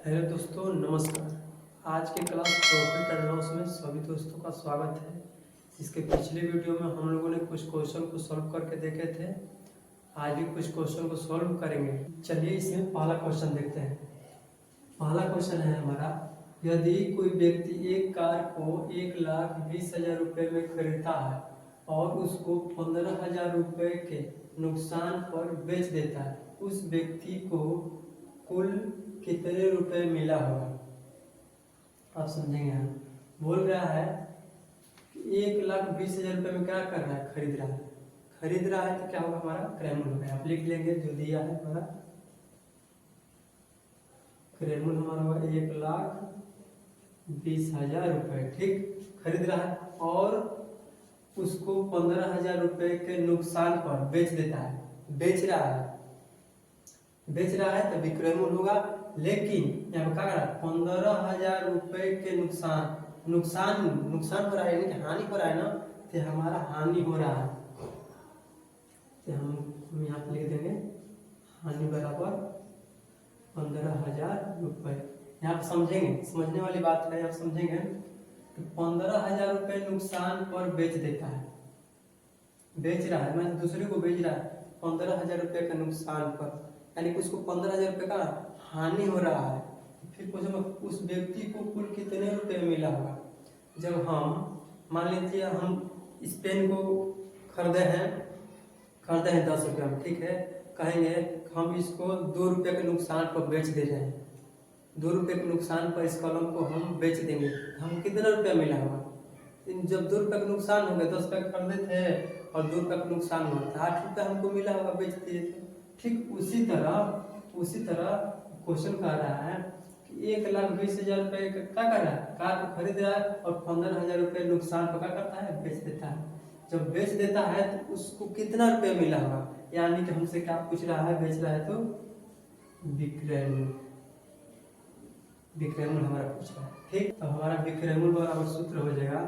Hello दोस्तों, नमस्कार। आज के क्लास प्रॉफिट एंड लॉस में सभी दोस्तों का स्वागत है। इसके पिछले वीडियो में हम लोगों ने कुछ क्वेश्चन को सॉल्व करके देखे थे। आज भी कुछ क्वेश्चन को सॉल्व करेंगे। चलिए इसमें पहला क्वेश्चन देखते हैं। पहला क्वेश्चन है हमारा, यदि कोई व्यक्ति एक कार को 1,20,000 रुपये में खरीदता है और उसको 15,000 रुपये के नुकसान पर बेच देता है, उस व्यक्ति को कुल कितने रुपए मिला होगा? आप समझेंगे। हम बोल रहा है कि 1,20,000 रुपये में क्या कर रहा है, खरीद रहा है तो क्या होगा, हमारा क्रयमूल्य होगा। आप लिख लेंगे जो दिया है हमारा क्रयमूल्य हमारा होगा 1,20,000 रुपये। ठीक, खरीद रहा है और उसको 15,000 रुपये के नुकसान पर बेच देता है। बेच रहा है तो विक्रय मूल्य होगा। लेकिन यहाँ क्या कर रहा है, 15,000 रुपये के नुकसान हो रहा है, यानी कि हानि हो रहा है ना, तो हमारा हानि हो रहा है। तो हम यहाँ पे लिख देंगे हानि बराबर 15,000 रुपये। यहाँ पे समझेंगे, समझने वाली बात है। यहाँ समझेंगे कि 15,000 रुपये नुकसान पर बेच देता है। बेच रहा है, मैं दूसरे को बेच रहा है 15,000 रुपये का नुकसान पर, यानी कि उसको 15,000 रुपये का हानि हो रहा है। फिर पूछो उस व्यक्ति को कुल कितने रुपए मिला होगा? जब हम मान लीजिए हम इस पेन को खरीदे हैं 10 रुपये में, ठीक है, कहेंगे हम इसको 2 रुपये के नुकसान पर बेच दे रहे हैं। 2 रुपये के नुकसान पर इस कलम को हम बेच देंगे, हम कितना रुपया मिला होगा? जब 2 रुपये का नुकसान हो गया, 10 रुपये खरीदे थे और 2 रुपये का नुकसान हुआ था, 8 रुपये हमको मिला होगा, बेच दिए थे। ठीक उसी तरह क्वेश्चन कह रहा है कि 1,20,000 रुपये का क्या कर रहा है, कार को खरीद रहा है और 15,000 रुपये नुकसान पर क्या करता है, बेच देता है। जब बेच देता है तो उसको कितना रुपया मिला होगा? यानी कि हमसे क्या पूछ रहा है, बेच रहा है तो विक्रय मूल्य हमारा पूछ रहा है। ठीक, तो हमारा विक्रय मूल्य बराबर सूत्र हो जाएगा,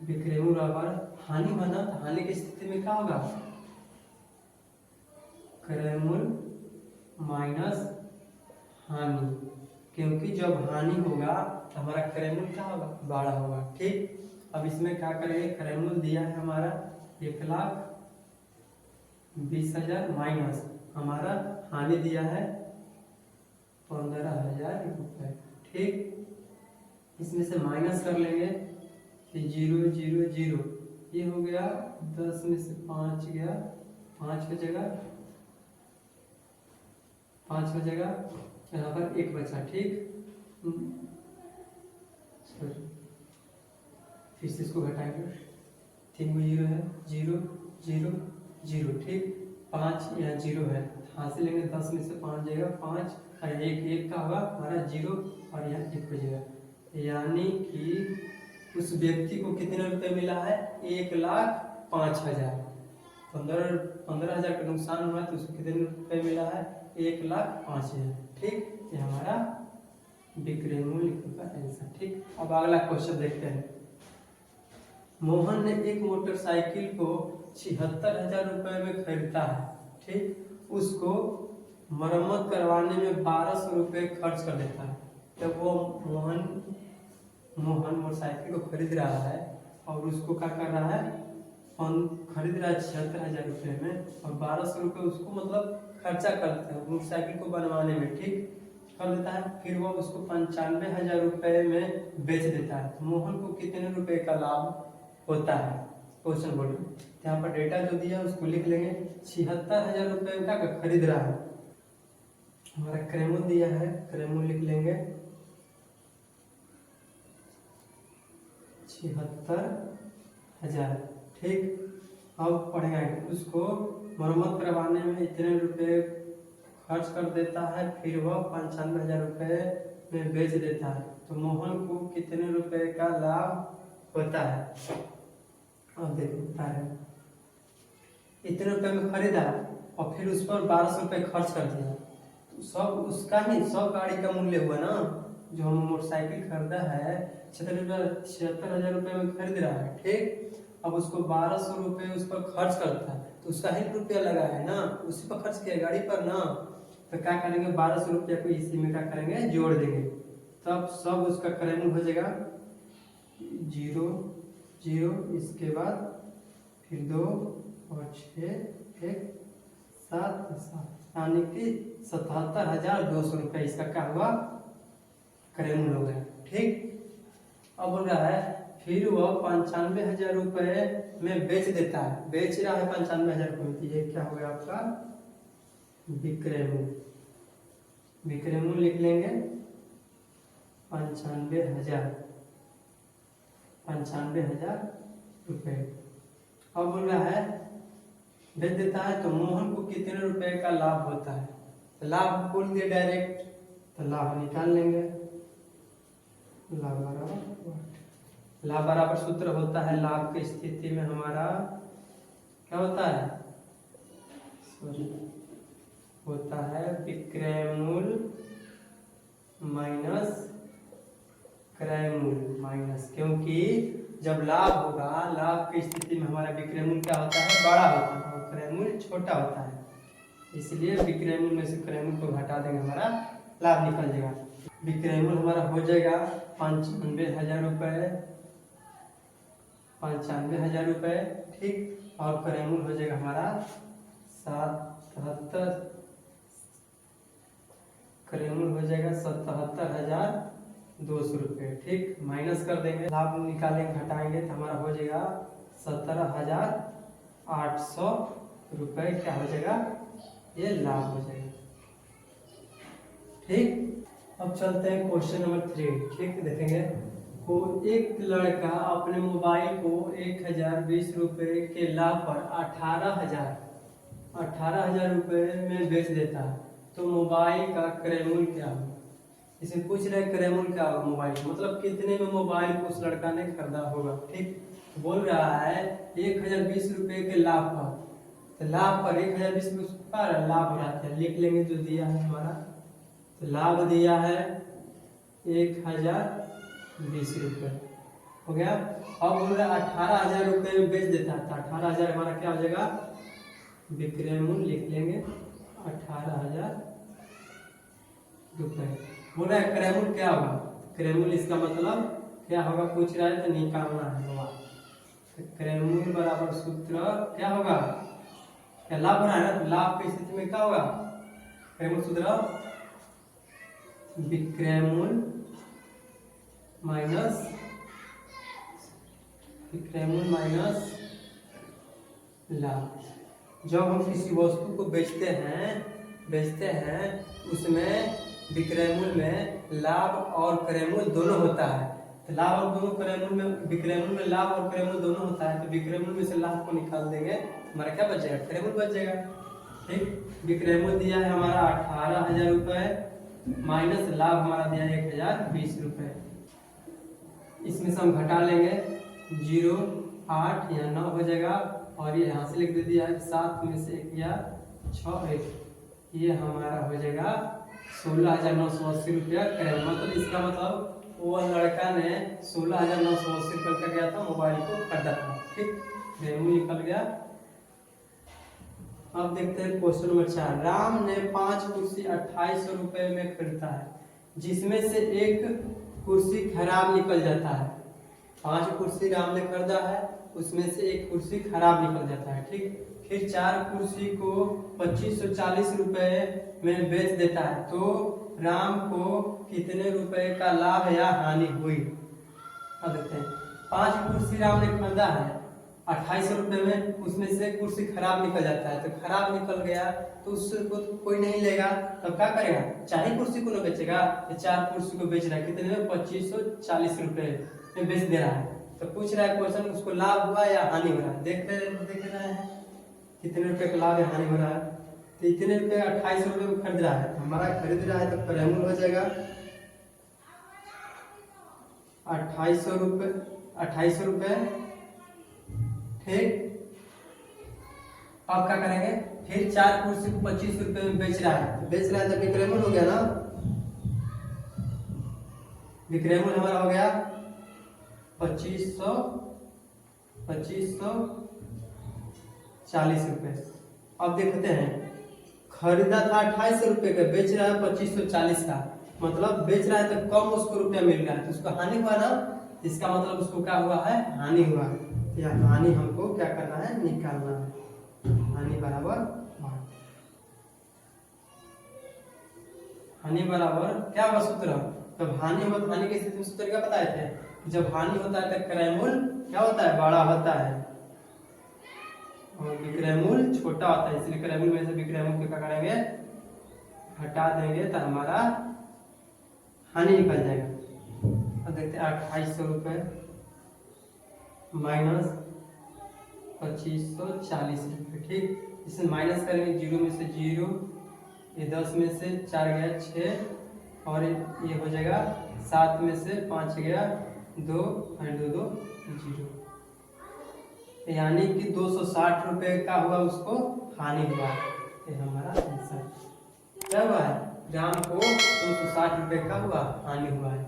विक्रय मूल्य बराबर हानि बना, तो हानि की स्थिति में क्या होगा, क्रय मूल्य माइनस हानि, क्योंकि जब हानि होगा तो हमारा क्रय मूल्य क्या होगा, बड़ा होगा। ठीक, अब इसमें क्या करेंगे, क्रय मूल्य दिया है हमारा 1,20,000 माइनस हमारा हानि दिया है 15,000 रुपये। ठीक, इसमें से माइनस कर लेंगे कि 0 0 0, ये हो गया 10 में से 5 गया, 5 की जगह यहाँ पर 1 बचा। ठीक, फिर से इसको घटाएंगे, 3 में 0 है, 0 0 0। ठीक, 5 यहाँ 0 है, हाथ से लेंगे 10 में से 5 जाएगा, 5 और 1 का होगा हमारा 0 और यहाँ 1 हो जाएगा। यानी कि उस व्यक्ति को कितने रुपए मिला है, 1,05,000। 15,000 का नुकसान हुआ तो उसको कितने रुपए मिला है, 1,05,000। ठीक, ये हमारा विक्रय मूल्य का आंसर। ठीक, अब अगला क्वेश्चन देखते हैं। मोहन ने एक मोटरसाइकिल को 76,000 रुपये में खरीदा है। ठीक, उसको मरम्मत करवाने में 1,200 रुपये खर्च कर देता है। जब वो मोहन मोटरसाइकिल को खरीद रहा है और उसको क्या कर रहा है, खरीद रहा है 76,000 रुपये में और 1,200 रुपये उसको मतलब खर्चा करता है मोटरसाइकिल को बनवाने में। ठीक, कर देता है, फिर वो उसको 95,000 रुपये में बेच देता है। तो मोहन को कितने रुपए का लाभ होता है? क्वेश्चन बोलिए। यहाँ पर डेटा जो दिया है उसको लिख लेंगे। 76,000 रुपये का खरीद रहा है, हमारा क्रय मूल्य दिया है, क्रय मूल्य लिख लेंगे 76,000। ठीक, अब पढ़ेंगे उसको मरम्मत करवाने में इतने रुपए खर्च कर देता है, फिर वह 95,000 रुपये में बेच देता है। तो मोहन को कितने रुपए का लाभ होता है? अब देखता है, इतने रुपए में खरीदा और फिर उस पर 1,200 रुपये खर्च कर दिया, तो सब गाड़ी का मूल्य हुआ ना। जो हम मोटरसाइकिल खरीदा है 76,000 रुपये में खरीद रहा है। ठीक, अब उसको 1,200 रुपये उस पर खर्च करता है तो उसका ही रुपया लगा है ना, उसी पर खर्च किया गाड़ी पर ना। तो क्या करेंगे 1200 रुपया को इसी में क्या करेंगे जोड़ देंगे, तब सब उसका क्रयमूल्य हो जाएगा 0 0, इसके बाद फिर 2 और 6 1 7 7, यानी कि 77,200 रुपया इसका क्या हुआ क्रयमूल्य हो गया। ठीक, अब बोल रहा है फिर वह 95,000 रुपये में बेच देता है, बेच रहा है 95,000 रुपये, ये क्या हो गया आपका विक्रय मूल्य। विक्रय मूल्य लिख लेंगे 95,000 रुपये। अब बोल रहा है बेच देता है तो मोहन को कितने रुपए का लाभ होता है, तो लाभ बोल दिए डायरेक्ट, तो लाभ निकाल लेंगे। लाभ बराबर सूत्र होता है, लाभ की स्थिति में हमारा क्या होता है, होता है विक्रय मूल्य माइनस क्रय मूल्य माइनस, क्योंकि जब लाभ होगा, लाभ की स्थिति में हमारा विक्रय मूल्य क्या होता है बड़ा होता है और क्रय मूल्य छोटा होता है, इसलिए विक्रय मूल्य में से क्रय मूल्य को घटा देंगे, हमारा लाभ निकल जाएगा। विक्रय मूल्य हमारा हो जाएगा 95,000 रुपये, 95,000 रुपये। ठीक, और क्रय मूल्य हो जाएगा हमारा 77, क्रय मूल्य हो जाएगा 77,200 रुपये। ठीक, माइनस कर देंगे, लाभ निकालेंगे घटाएंगे तो हमारा हो जाएगा 17,800 रुपये क्या हो जाएगा, ये लाभ हो जाएगा। ठीक, अब चलते हैं क्वेश्चन नंबर 3। ठीक, देखेंगे को एक लड़का अपने मोबाइल को 1,020 रुपये के लाभ पर 18,000 रुपये में बेच देता है, तो मोबाइल का क्रय मूल्य क्या होगा। इसमें पूछ रहे क्रय मूल्य क्या होगा मोबाइल, मतलब कितने में मोबाइल को उस लड़का ने खरीदा होगा। ठीक, तो बोल रहा है 1,020 रुपये के लाभ पर, तो लाभ पर 1,020 रुपये पर लाभ हो जाता है, लिख लेंगे जो दिया है हमारा, तो लाभ दिया है 1,020 रुपये हो गया। अब बोल रहा है 18,000 रुपये में बेच देता है, तो 18,000 हमारा क्या हो जाएगा विक्रय मूल्य, लिख लेंगे 18,000 रुपये। बोल रहा है क्रय मूल्य क्या होगा, क्रय मूल्य इसका मतलब क्या होगा पूछ रहा है, तो निकालना है होगा, तो क्रय मूल्य बराबर सूत्र क्या होगा, क्या लाभ हो रहा है ना, तो लाभ की स्थिति में क्या होगा क्रय मूल्य सूत्र विक्रय मूल्य माइनस लाभ। जब हम किसी वस्तु को बेचते हैं उसमें विक्रय मूल्य में लाभ और क्रय मूल्य दोनों होता है, तो लाभ और दोनों क्रय मूल्य में, विक्रय मूल्य में लाभ और क्रय मूल्य दोनों होता है, तो विक्रय मूल्य में से लाभ को निकाल देंगे, हमारा क्या बच जाएगा क्रय मूल्य बच जाएगा। ठीक, विक्रय मूल्य दिया है हमारा 18,000 रुपये माइनस लाभ हमारा दिया है 1,020 रुपये, इसमें से हम घटा लेंगे 0 8 या 9 हो जाएगा, और ये यहाँ से लिख दे दिया है 7 में से 1 या 6 1, ये हमारा हो जाएगा 16,980 रुपया क्रय। मतलब इसका मतलब वो लड़का ने 16,980 रुपये का गया था मोबाइल को खरीदा था। ठीक, क्रय मूल्य निकल गया। अब देखते हैं क्वेश्चन नंबर 4। राम ने 5 कुर्सी 2800 रुपये में खरीदता है, जिसमें से एक कुर्सी खराब निकल जाता है। 5 कुर्सी राम ने खरीदा है, उसमें से एक कुर्सी खराब निकल जाता है। ठीक, फिर 4 कुर्सी को 2540 रुपये में बेच देता है, तो राम को कितने रुपए का लाभ या हानि हुई। अब देखते हैं 5 कुर्सी राम ने खरीदा है 2800 रुपये में, उसमें से कुर्सी खराब निकल जाता है, तो खराब निकल गया तो उसको कोई नहीं लेगा, तब क्या करेगा, चाहे कुर्सी को न बेचेगा, तो 4 कुर्सी को बेच रहा है कितने में 2540 रुपये में बेच दे रहा है। तो पूछ रहा है क्वेश्चन उसको लाभ हुआ या हानि हो रहा है, देख रहे हैं कितने रुपए का लाभ या हानि हो रहा है। तो इतने रुपए 2800 रुपये में खरीद रहा है, हमारा खरीद रहा है तो क्रय मूल्य हो जाएगा 2800 रुपये। ठीक, अब क्या करेंगे, फिर 4 कुर्सी को 25 रुपये में बेच रहा है, तो विक्रय मूल्य हो गया ना, विक्रय मूल्य हमारा हो गया 2540 रुपये। अब देखते हैं खरीदा था 2800 रुपये का, बेच रहा है 2540 का, मतलब बेच रहा है तो कम उसको रुपया मिल रहा है, तो उसको हानि हुआ ना, इसका मतलब उसको क्या हुआ है, हानि हुआ। तो यह हानि हमको क्या करना है, निकालना है। हानि बराबर हानि बराबर क्या होगा सूत्र, जब हानि होगा तो हानि के स्थिति में सूत्र क्या बताए थे, जब हानि होता है तो क्रय मूल्य क्या होता है, बड़ा होता है और विक्रय मूल्य छोटा होता है, इसलिए क्रय मूल्य में से विक्रय मूल्य क्या करेंगे, हटा देंगे तो हमारा हानि निकल जाएगा। अब देखते हैं 2800 रुपये माइनस 2540 रुपये, ठीक, इसे माइनस करेंगे, 0 में से 0, ये 10 में से 4 गया 6 और ये हो जाएगा 7 में से 5 गया 2 और 2 2 0, यानी कि 260 रुपये का हुआ उसको हानि हुआ। ये हमारा आंसर क्या हुआ है, ग्राम को 260 रुपये का हुआ हानि हुआ है।